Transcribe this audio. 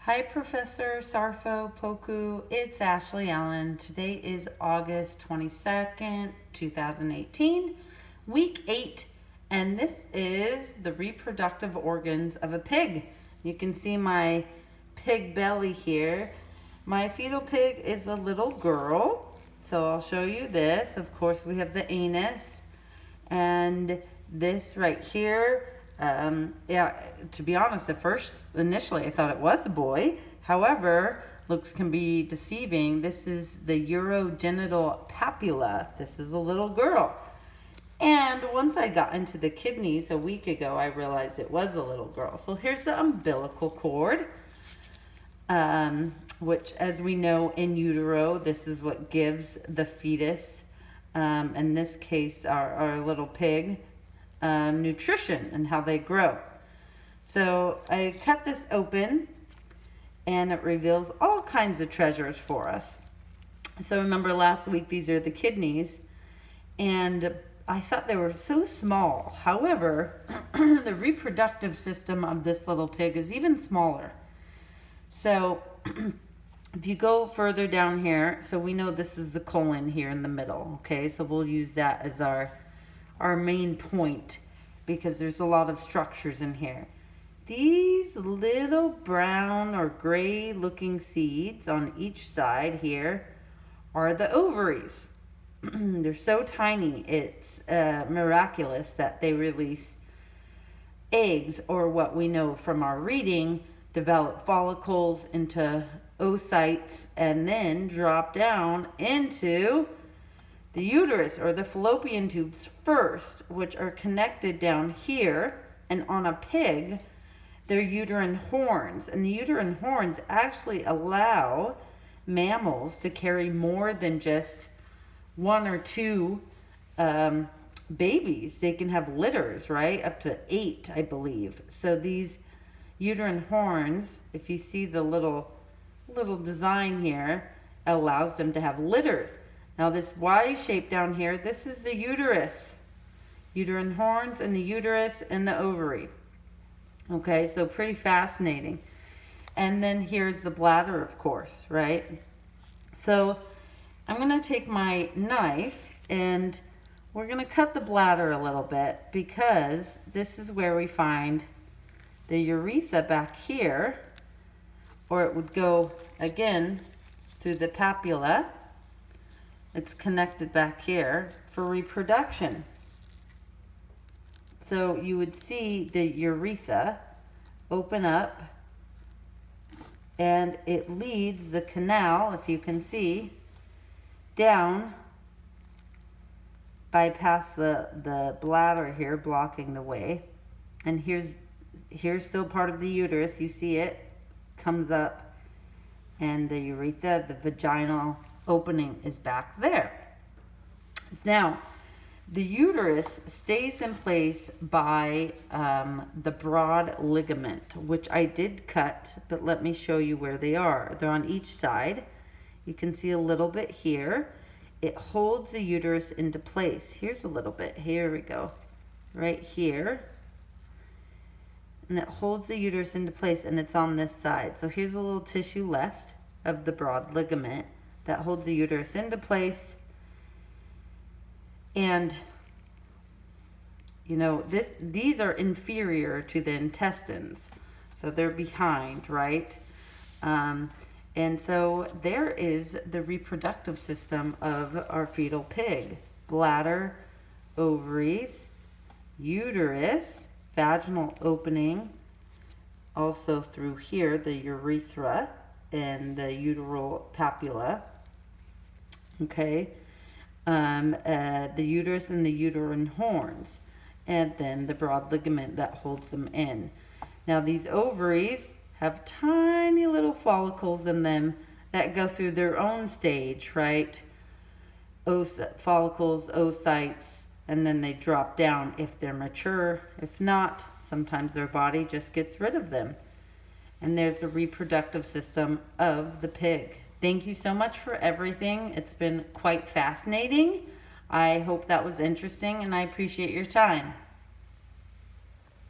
Hi, Professor Sarfo Poku. It's Ashley Allen. Today is August 22nd, 2018, week 8, and this is the reproductive organs of a pig. You can see my pig belly here. My fetal pig is a little girl, so I'll show you this. Of course, we have the anus, and this right here. To be honest, initially I thought it was a boy. However, looks can be deceiving. This is the urogenital papilla. This is a little girl. And once I got into the kidneys a week ago, I realized it was a little girl. So here's the umbilical cord, which, as we know, in utero, this is what gives the fetus, in this case, our little pig, nutrition and how they grow. So I cut this open and it reveals all kinds of treasures for us. So remember last week, these are the kidneys, and I thought they were so small. However, the reproductive system of this little pig is even smaller. So if you go further down here, so we know this is the colon here in the middle, okay? So we'll use that as our main point, because there's a lot of structures in here. These little brown or gray looking seeds on each side here are the ovaries. They're so tiny, it's miraculous that they release eggs, or what we know from our reading, develop follicles into oocytes and then drop down into the uterus or the fallopian tubes first, which are connected down here. And on a pig, they're uterine horns. And the uterine horns actually allow mammals to carry more than just one or two babies. They can have litters, right? Up to 8, I believe. So these uterine horns, if you see the little design here, allows them to have litters. Now this Y shape down here, this is the uterus. Uterine horns and the uterus and the ovary. Okay, so pretty fascinating. And then here's the bladder, of course, right? So I'm going to take my knife and we're going to cut the bladder a little bit, because this is where we find the urethra back here, or it would go again through the papilla. It's connected back here for reproduction. So you would see the urethra open up, and it leads the canal, if you can see, down, bypass the bladder here, blocking the way. And here's still part of the uterus. You see it comes up, and the urethra, the vaginal opening, is back there. Now, the uterus stays in place by the broad ligament, which I did cut, but let me show you where they are. They're on each side. You can see a little bit here. It holds the uterus into place. Here's a little bit. Here we go. Right here. And it holds the uterus into place, and it's on this side. So here's a little tissue left of the broad ligament that holds the uterus into place. And, you know, these are inferior to the intestines. So they're behind, right? And so there is the reproductive system of our fetal pig. Bladder, ovaries, uterus, vaginal opening, also through here, the urethra and the uteral papilla. Okay, the uterus and the uterine horns, and then the broad ligament that holds them in. Now these ovaries have tiny little follicles in them that go through their own stage, right? Follicles, oocytes, and then they drop down if they're mature. If not, sometimes their body just gets rid of them. And there's the reproductive system of the pig. Thank you so much for everything. It's been quite fascinating. I hope that was interesting, and I appreciate your time.